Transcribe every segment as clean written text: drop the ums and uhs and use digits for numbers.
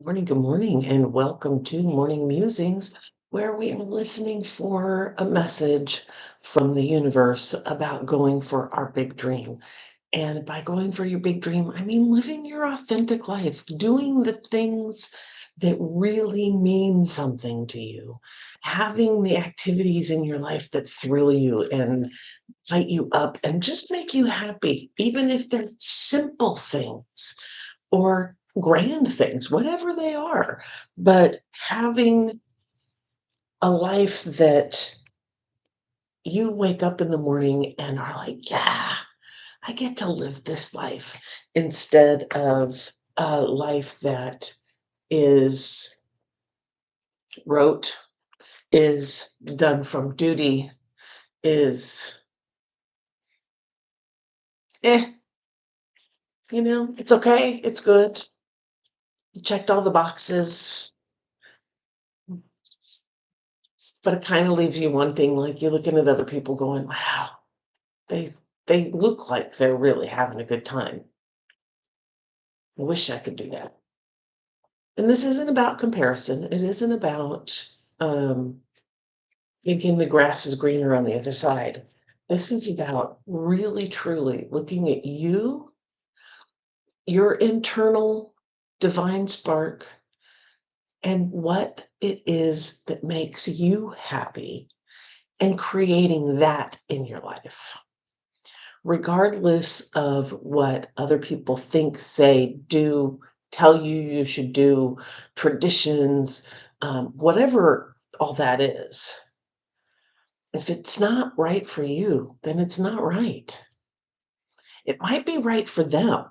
Good morning, and welcome to Morning Musings, where we are listening for a message from the universe about going for our big dream. And by going for your big dream, I mean living your authentic life, doing the things that really mean something to you, having the activities in your life that thrill you and light you up and just make you happy, even if they're simple things or grand things, whatever they are. But having a life that you wake up in the morning and are like, yeah, I get to live this life instead of a life that is rote, is done from duty, is, eh, it's okay, it's good. You checked all the boxes, but it kind of leaves you wanting, like you're looking at other people going, wow, They they look like they're really having a good time. I wish I could do that. And this isn't about comparison. It isn't about thinking the grass is greener on the other side. This is about really truly looking at you, your internal divine spark, and what it is that makes you happy and creating that in your life, regardless of what other people think, say, do, tell you you should do, traditions, whatever all that is. If it's not right for you, then it's not right. It might be right for them,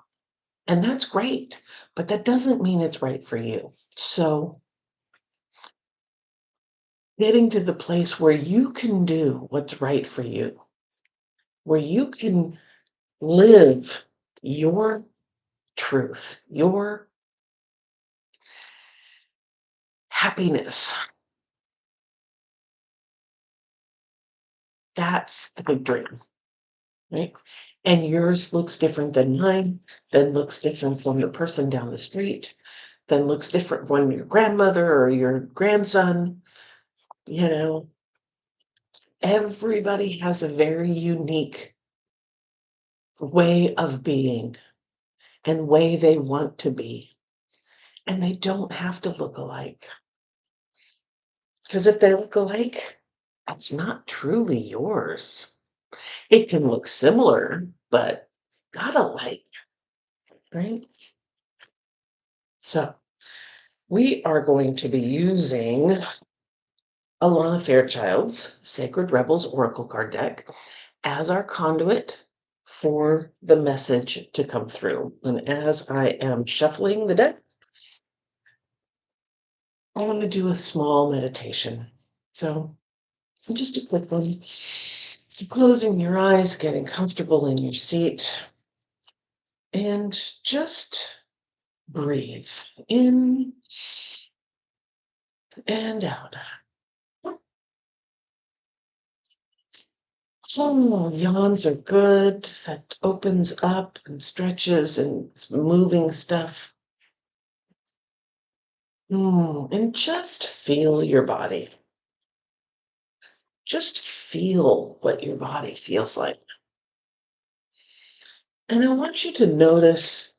and that's great, but that doesn't mean it's right for you. So, getting to the place where you can do what's right for you, where you can live your truth, your happiness. That's the big dream, right? And yours looks different than mine, then looks different from the person down the street, then looks different from your grandmother or your grandson. You know, everybody has a very unique way of being and way they want to be. And they don't have to look alike. Because if they look alike, that's not truly yours. It can look similar, but not alike, right? So we are going to be using Alana Fairchild's Sacred Rebels Oracle card deck as our conduit for the message to come through. And as I am shuffling the deck, I want to do a small meditation. So just a quick one. So closing your eyes, getting comfortable in your seat, and just breathe in and out. Oh, yawns are good. That opens up and stretches and it's moving stuff. And just feel your body. Just feel what your body feels like. And I want you to notice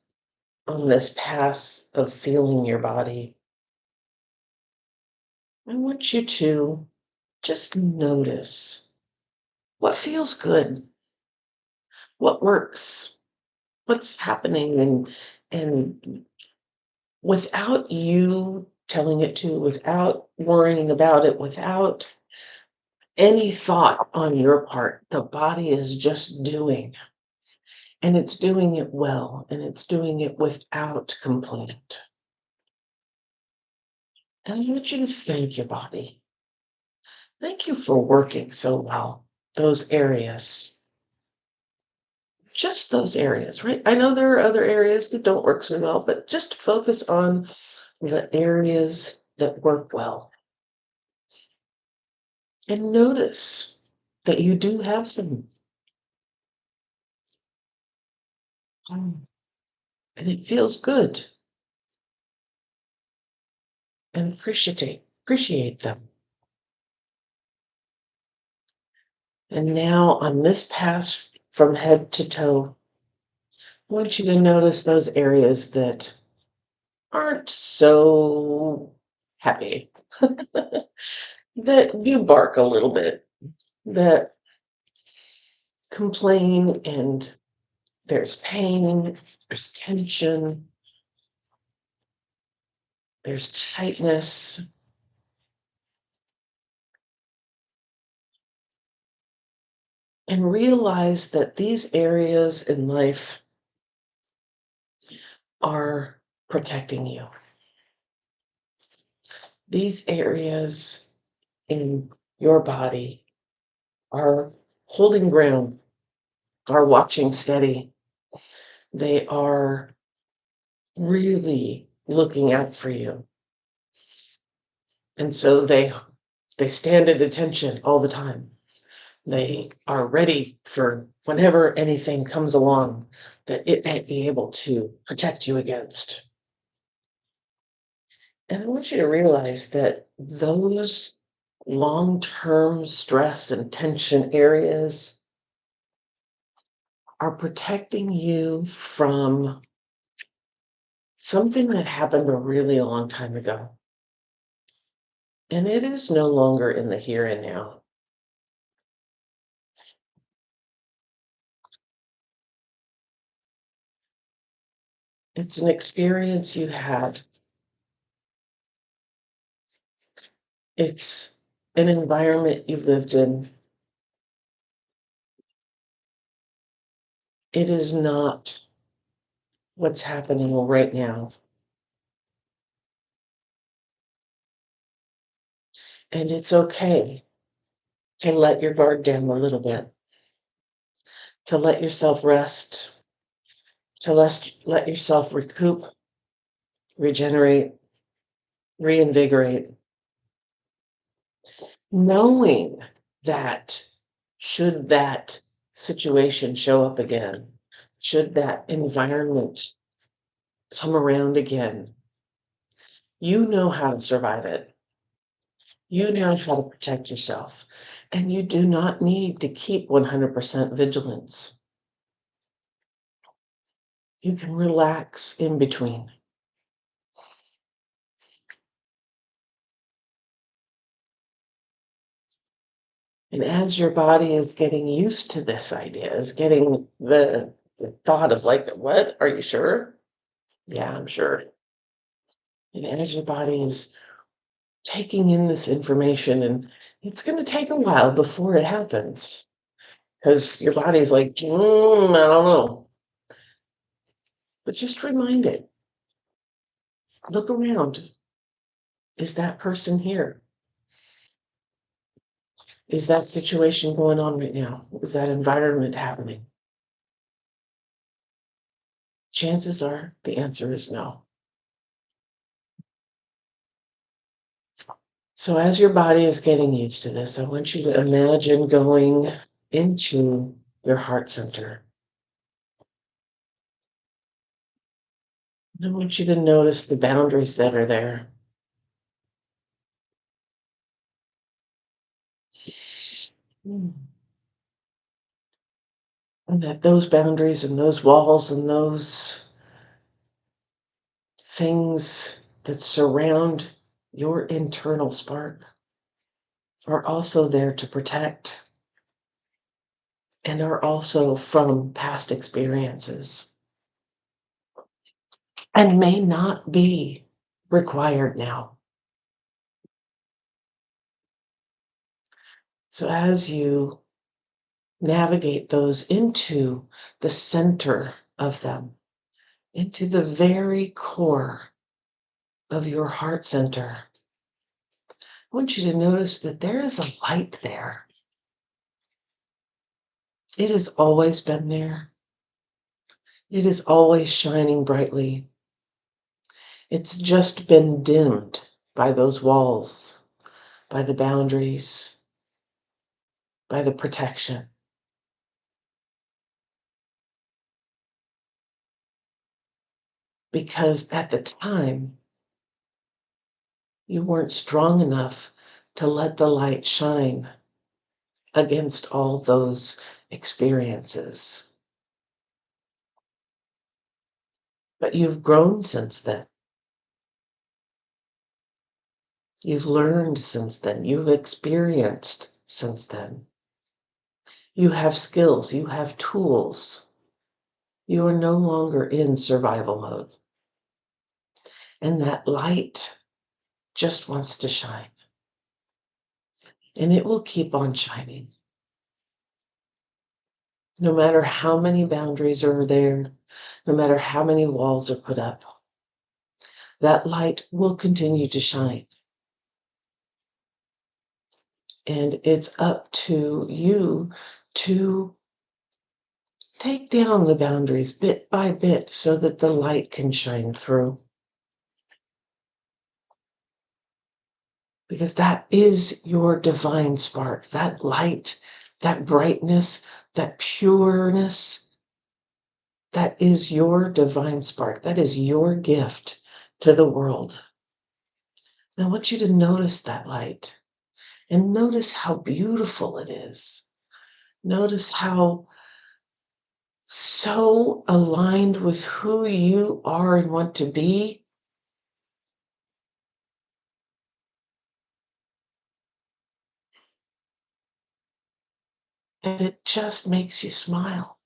on this path of feeling your body, I want you to just notice what feels good, what works, what's happening, and without you telling it to, without worrying about it, without any thought on your part. The body is just doing, and it's doing it well, and it's doing it without complaint. And I want you to thank your body. Thank you for working so well, those areas. Just those areas, right? I know there are other areas that don't work so well, but just focus on the areas that work well. And notice that you do have some. And it feels good. and appreciate them. And now on this pass from head to toe, I want you to notice those areas that aren't so happy, that you bark a little bit, that complain, and there's pain, there's tension, there's tightness. And realize that these areas in life are protecting you. These areas in your body are holding ground, are watching steady. They are really looking out for you. And so they stand at attention all the time. They are ready for whenever anything comes along that it might be able to protect you against. And I want you to realize that those long-term stress and tension areas are protecting you from something that happened a really long time ago. And it is no longer in the here and now. It's an experience you had. It's an environment you lived in. It is not what's happening right now. And it's okay to let your guard down a little bit, to let yourself rest, to let yourself recoup, regenerate, reinvigorate, knowing that should that situation show up again, should that environment come around again, you know how to survive it. You know how to protect yourself. And you do not need to keep 100% vigilance. You can relax in between. And as your body is getting used to this idea, is getting the thought of like, what? Are you sure? Yeah, I'm sure. And as your body is taking in this information, and it's going to take a while before it happens because your body's like, I don't know. But just remind it, look around. Is that person here? Is that situation going on right now? Is that environment happening? Chances are the answer is no. So as your body is getting used to this, I want you to imagine going into your heart center. And I want you to notice the boundaries that are there. And that those boundaries and those walls and those things that surround your internal spark are also there to protect and are also from past experiences and may not be required now. So as you navigate those into the center of them, into the very core of your heart center, I want you to notice that there is a light there. It has always been there. It is always shining brightly. It's just been dimmed by those walls, by the boundaries, by the protection. Because at the time, You weren't strong enough to let the light shine against all those experiences. But you've grown since then. You've learned since then. You've experienced since then. You have skills. You have tools. You are no longer in survival mode. And that light just wants to shine. And it will keep on shining. No matter how many boundaries are there, no matter how many walls are put up, that light will continue to shine. And it's up to you to take down the boundaries bit by bit so that the light can shine through. Because that is your divine spark, that light, that brightness, that pureness, that is your divine spark. That is your gift to the world. And I want you to notice that light and notice how beautiful it is. Notice how so aligned with who you are and want to be. That it just makes you smile.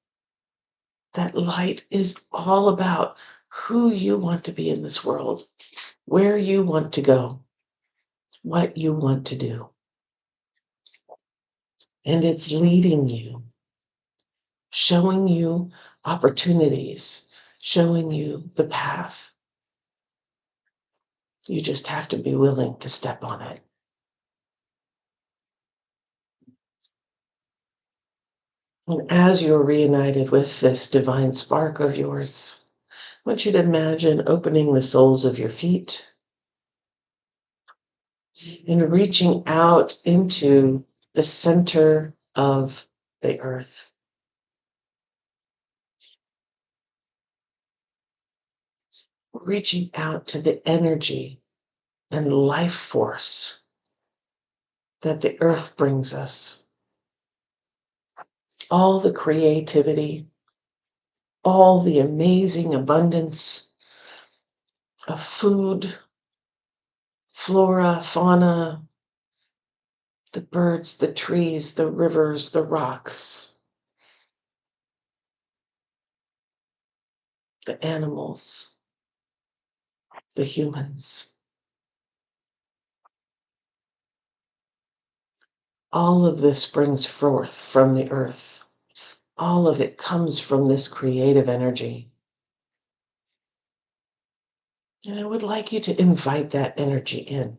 That light is all about who you want to be in this world, where you want to go, what you want to do. And it's leading you, showing you opportunities, showing you the path. You just have to be willing to step on it. And as you're reunited with this divine spark of yours, I want you to imagine opening the soles of your feet and reaching out into the center of the earth. Reaching out to the energy and life force that the earth brings us. All the creativity, all the amazing abundance of food, flora, fauna, the birds, the trees, the rivers, the rocks, the animals, the humans. All of this springs forth from the earth. All of it comes from this creative energy. And I would like you to invite that energy in,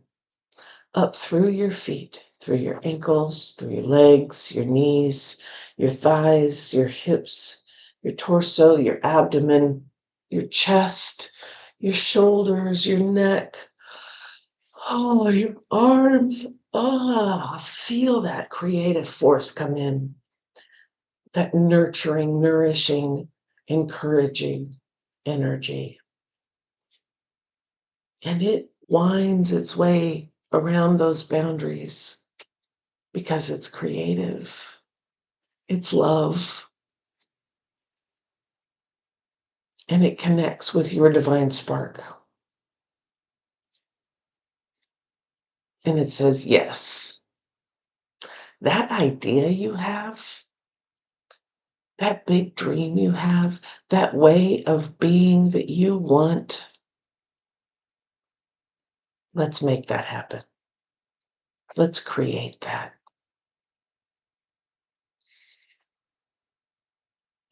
up through your feet, through your ankles, through your legs, your knees, your thighs, your hips, your torso, your abdomen, your chest, your shoulders, your neck, oh, your arms. Feel that creative force come in, that nurturing, nourishing, encouraging energy. And it winds its way around those boundaries because it's creative, it's love, and it connects with your divine spark. And it says, yes, that idea you have, that big dream you have, that way of being that you want, let's make that happen. Let's create that.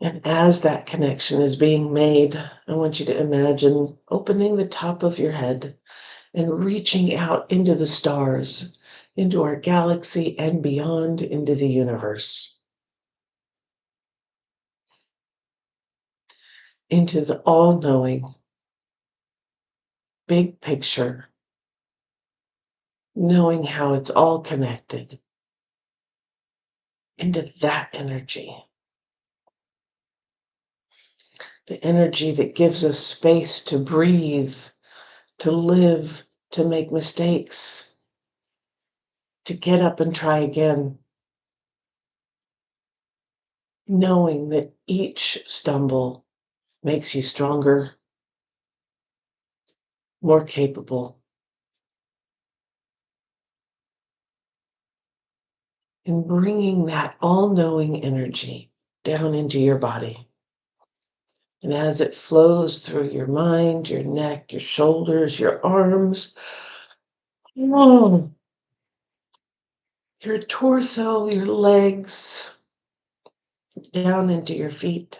And as that connection is being made, I want you to imagine opening the top of your head and reaching out into the stars, into our galaxy and beyond into the universe, into the all-knowing big picture, knowing how it's all connected, into that energy, the energy that gives us space to breathe, to live, to make mistakes, to get up and try again, knowing that each stumble makes you stronger, more capable, and bringing that all-knowing energy down into your body. And as it flows through your mind, your neck, your shoulders, your arms, oh, your torso, your legs, down into your feet,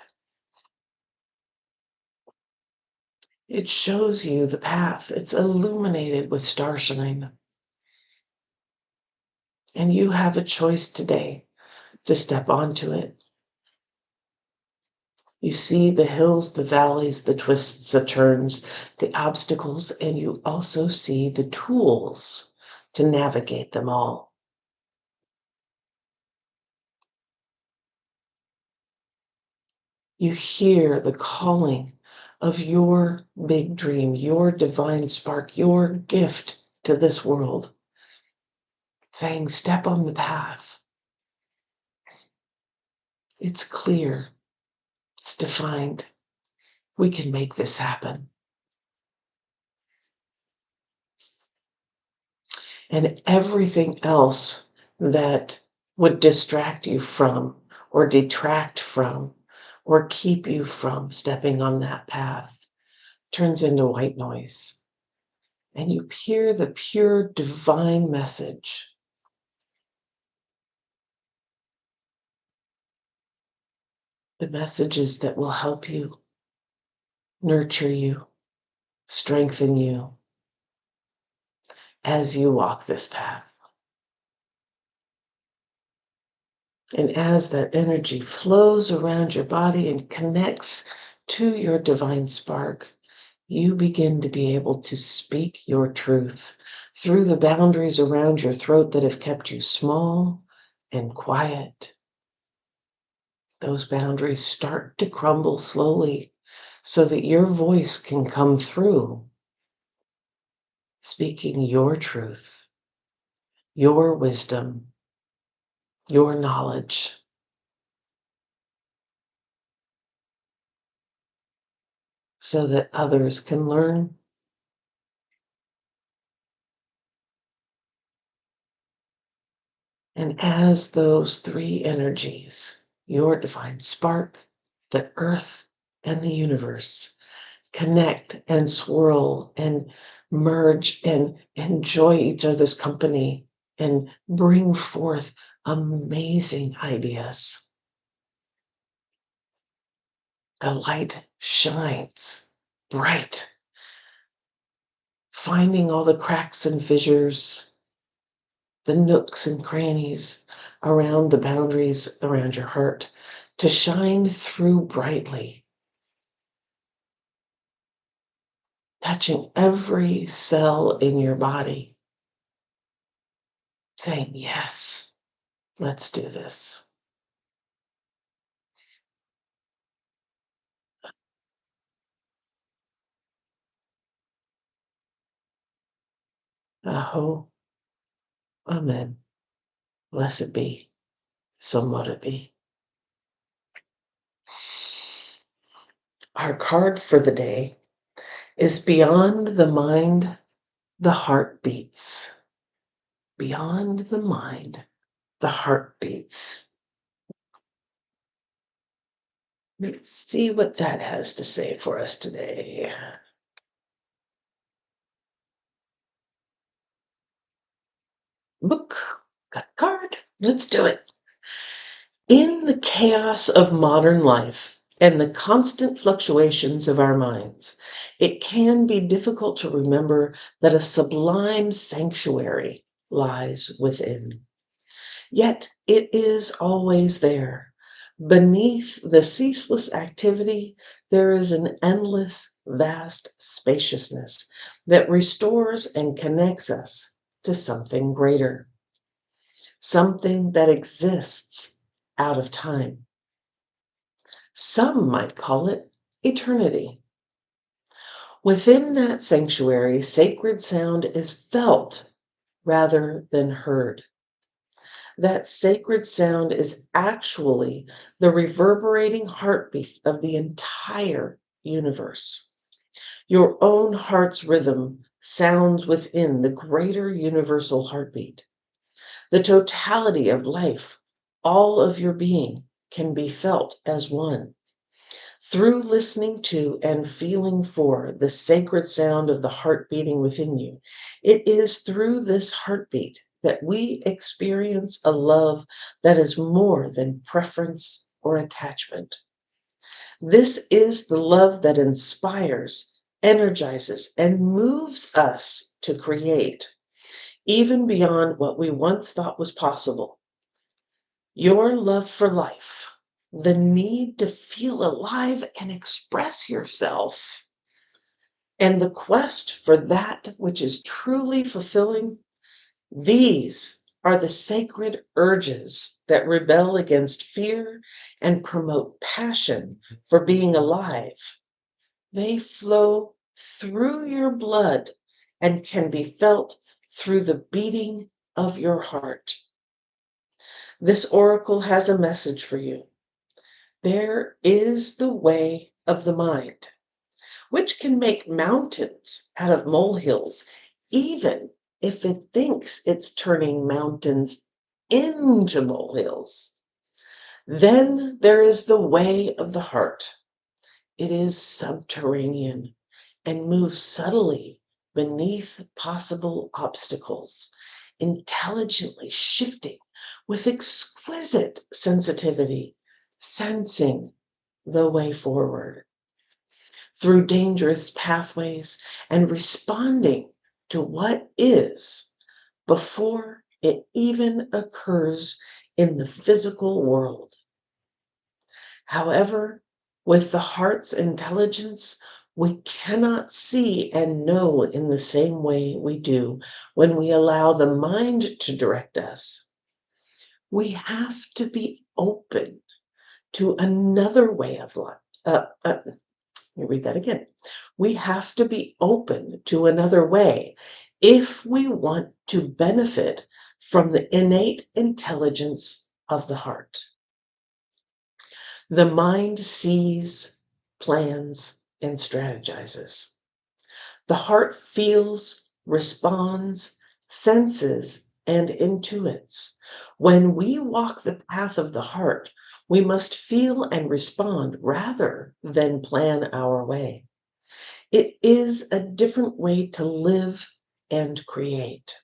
it shows you the path. It's illuminated with starshine. And you have a choice today to step onto it. You see the hills, the valleys, the twists, the turns, the obstacles, and you also see the tools to navigate them all. You hear the calling of your big dream, your divine spark, your gift to this world, saying, step on the path. It's clear, it's defined. We can make this happen. And everything else that would distract you from, or detract from, or keep you from stepping on that path turns into white noise. And you hear the pure divine message. The messages that will help you, nurture you, strengthen you as you walk this path. And as that energy flows around your body and connects to your divine spark, you begin to be able to speak your truth through the boundaries around your throat that have kept you small and quiet. Those boundaries start to crumble slowly so that your voice can come through, speaking your truth, your wisdom, your knowledge, so that others can learn. And as those three energies, your divine spark, the earth, and the universe, connect and swirl and merge and enjoy each other's company and bring forth amazing ideas, the light shines bright, finding all the cracks and fissures, the nooks and crannies around the boundaries around your heart to shine through brightly, touching every cell in your body, saying, yes, let's do this. Aho, amen. Blessed be, so mote it be. Our card for the day is beyond the mind, the heart beats. Beyond the mind, the heart beats. Let's see what that has to say for us today. Book, got a card. Let's do it. In the chaos of modern life and the constant fluctuations of our minds, it can be difficult to remember that a sublime sanctuary lies within. Yet it is always there. Beneath the ceaseless activity, there is an endless, vast spaciousness that restores and connects us to something greater, something that exists out of time. Some might call it eternity. Within that sanctuary, sacred sound is felt rather than heard. That sacred sound is actually the reverberating heartbeat of the entire universe. Your own heart's rhythm sounds within the greater universal heartbeat. The totality of life, all of your being, can be felt as one. Through listening to and feeling for the sacred sound of the heart beating within you, it is through this heartbeat that we experience a love that is more than preference or attachment. This is the love that inspires, energizes, and moves us to create, even beyond what we once thought was possible. Your love for life, the need to feel alive and express yourself, and the quest for that which is truly fulfilling, these are the sacred urges that rebel against fear and promote passion for being alive. They flow through your blood and can be felt through the beating of your heart. This oracle has a message for you. There is the way of the mind, which can make mountains out of molehills, even if it thinks it's turning mountains into molehills. Then there is the way of the heart. It is subterranean and moves subtly beneath possible obstacles, intelligently shifting with exquisite sensitivity, sensing the way forward through dangerous pathways and responding to what is before it even occurs in the physical world. However, with the heart's intelligence, we cannot see and know in the same way we do when we allow the mind to direct us. We have to be open to another way of life. Let me read that again. We have to be open to another way if we want to benefit from the innate intelligence of the heart. The mind sees, plans, and strategizes. The heart feels, responds, senses, and intuits. When we walk the path of the heart, we must feel and respond rather than plan our way. It is a different way to live and create.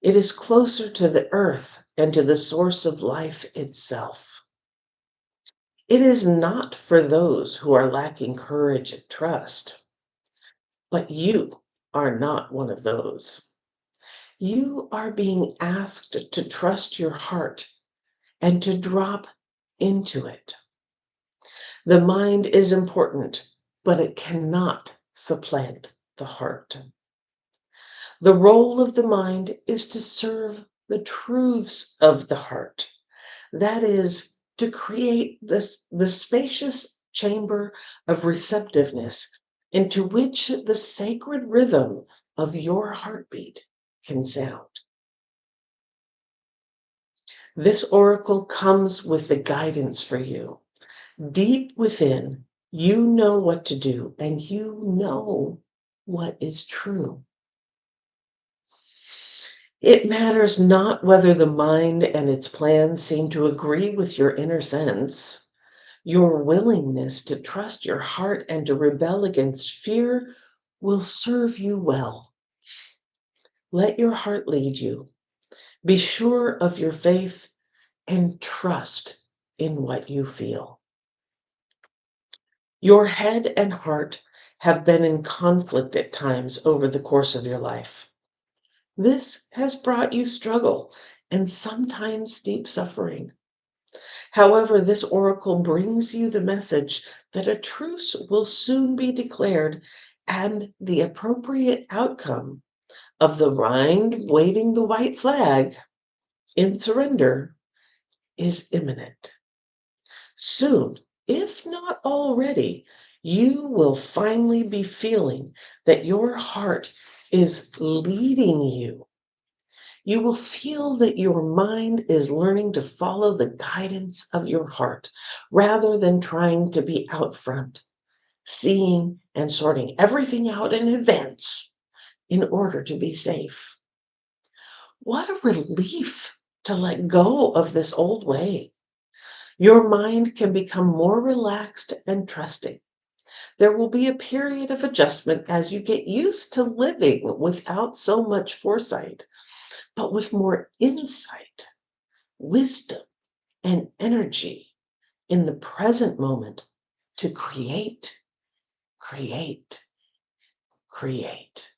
It is closer to the earth and to the source of life itself. It is not for those who are lacking courage and trust, but you are not one of those. You are being asked to trust your heart and to drop into it. The mind is important, but it cannot supplant the heart. The role of the mind is to serve the truths of the heart. That is, to create the spacious chamber of receptiveness into which the sacred rhythm of your heartbeat can sound. This oracle comes with the guidance for you. Deep within, you know what to do and you know what is true. It matters not whether the mind and its plans seem to agree with your inner sense. Your willingness to trust your heart and to rebel against fear will serve you well. Let your heart lead you. Be sure of your faith and trust in what you feel. Your head and heart have been in conflict at times over the course of your life. This has brought you struggle and sometimes deep suffering. However, this oracle brings you the message that a truce will soon be declared and the appropriate outcome of the mind waving the white flag in surrender is imminent. Soon, if not already, You will finally be feeling that your heart is leading you. You will feel that your mind is learning to follow the guidance of your heart rather than trying to be out front, seeing and sorting everything out in advance in order to be safe. What a relief to let go of this old way. Your mind can become more relaxed and trusting. There will be a period of adjustment as you get used to living without so much foresight, but with more insight, wisdom, and energy in the present moment to create, create, create.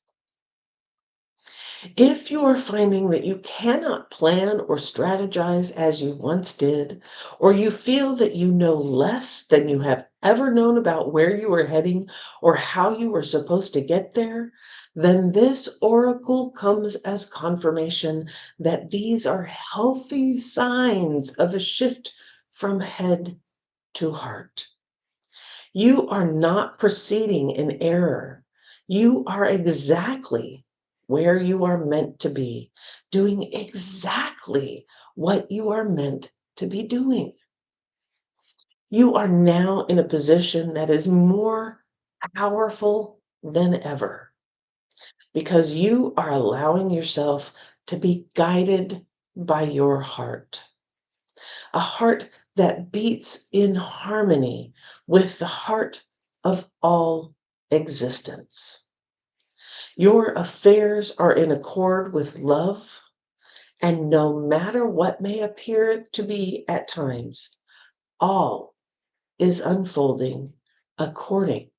If you are finding that you cannot plan or strategize as you once did, or you feel that you know less than you have ever known about where you are heading or how you are supposed to get there, then this oracle comes as confirmation that these are healthy signs of a shift from head to heart. You are not proceeding in error. You are exactly where you are meant to be, doing exactly what you are meant to be doing. You are now in a position that is more powerful than ever because you are allowing yourself to be guided by your heart, a heart that beats in harmony with the heart of all existence. Your affairs are in accord with love, and no matter what may appear to be at times, all is unfolding according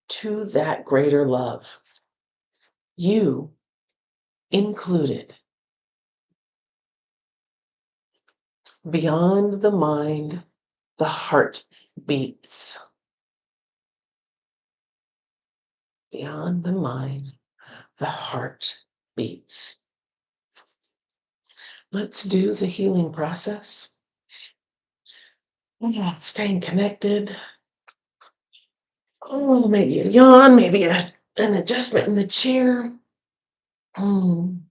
to that greater love, you included. Beyond the mind, the heart beats. Beyond the mind, the heart beats. Let's do the healing process. Yeah. Staying connected. Oh, maybe a yawn, maybe an adjustment in the chair. Mm.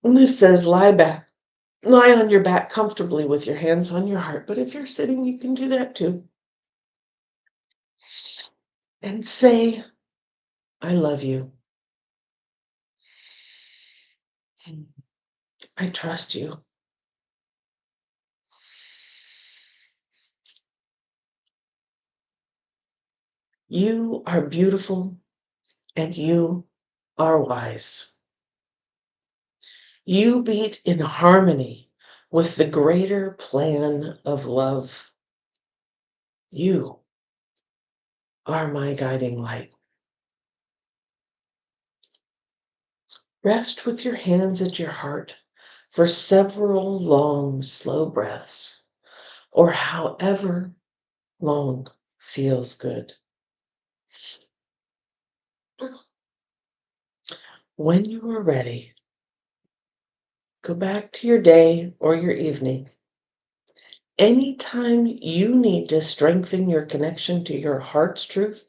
And this says lie back. Lie on your back comfortably with your hands on your heart. But if you're sitting, you can do that too. And say, I love you. I trust you. You are beautiful and you are wise. You beat in harmony with the greater plan of love. You are my guiding light. Rest with your hands at your heart for several long, slow breaths, or however long feels good. When you are ready, go back to your day or your evening. Anytime you need to strengthen your connection to your heart's truth,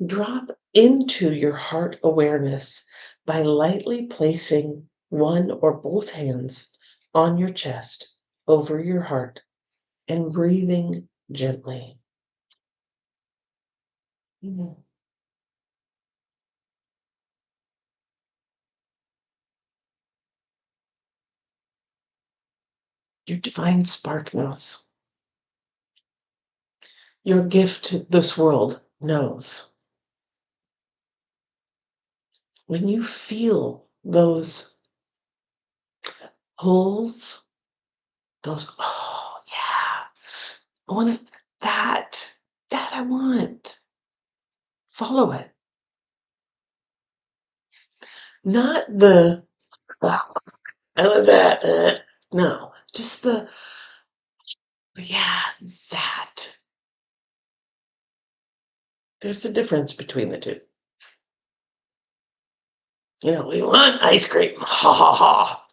drop into your heart awareness by lightly placing one or both hands on your chest over your heart and breathing gently. Mhm. Your divine spark knows. Your gift to this world knows. When you feel those pulls, those, oh, yeah, I want it, that I want. Follow it. Not the, "Oh, I want that. No, just the, yeah, that. There's a difference between the two. We want ice cream, ha ha ha.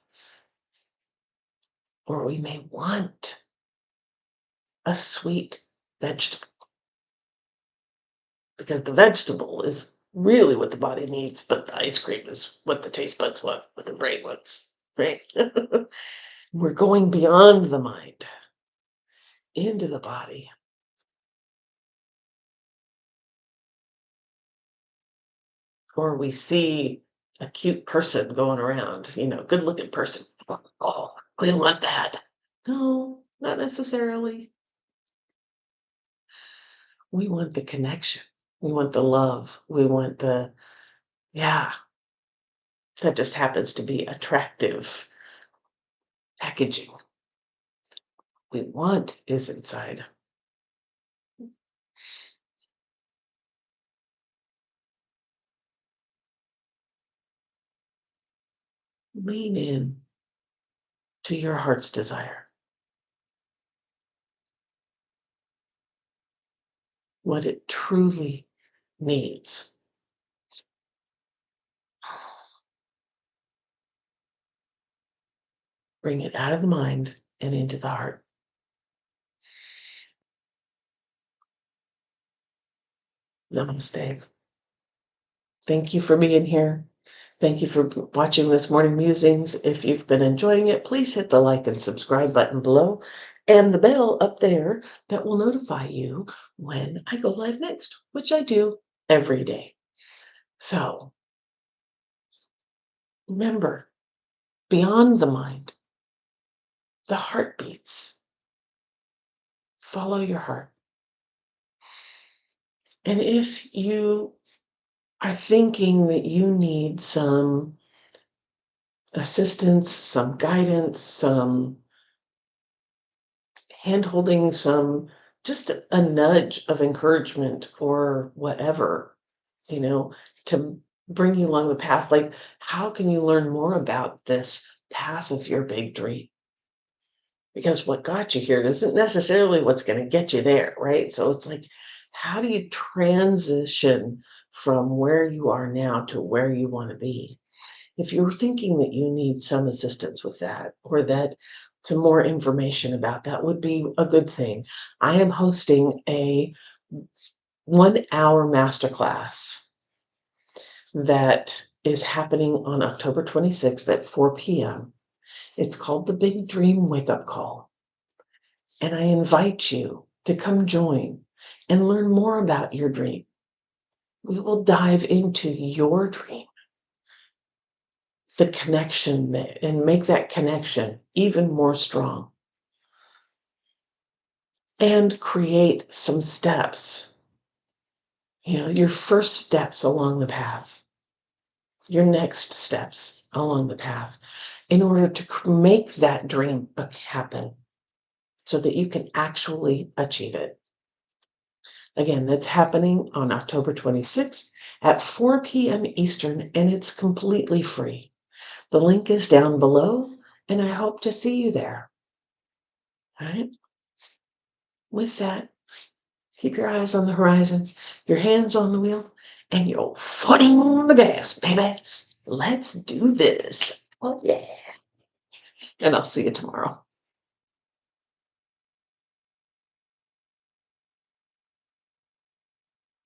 Or we may want a sweet vegetable. because the vegetable is really what the body needs, but the ice cream is what the taste buds want, what the brain wants, right? We're going beyond the mind into the body. Or we see a cute person going around, good looking person. Oh, we want that. No, not necessarily. We want the connection. We want the love. We want yeah, that just happens to be attractive packaging. We want is inside. Lean in to your heart's desire, what it truly needs. Bring it out of the mind and into the heart. Namaste. Thank you for being here. Thank you for watching this morning musings. If you've been enjoying it, please hit the like and subscribe button below and the bell up there that will notify you when I go live next, which I do every day. So remember, beyond the mind, the heart beats. Follow your heart. And if you are thinking that you need some assistance, some guidance, some hand holding, just a nudge of encouragement or whatever, you know, to bring you along the path. Like, how can you learn more about this path of your big dream? Because what got you here isn't necessarily what's going to get you there, right? So it's like, how do you transition from where you are now to where you want to be? If you're thinking that you need some assistance with that, or that some more information about that would be a good thing, I am hosting a 1 hour masterclass that is happening on October 26th at 4 p.m. It's called the Big Dream Wake Up Call. And I invite you to come join and learn more about your dream. We will dive into your dream, the connection there, and make that connection even more strong. And create some steps, your first steps along the path, your next steps along the path, in order to make that dream happen so that you can actually achieve it. Again, that's happening on October 26th at 4 p.m. Eastern, and it's completely free. The link is down below, and I hope to see you there. All right? With that, keep your eyes on the horizon, your hands on the wheel, and your foot on the gas, baby. Let's do this. Oh, yeah. And I'll see you tomorrow.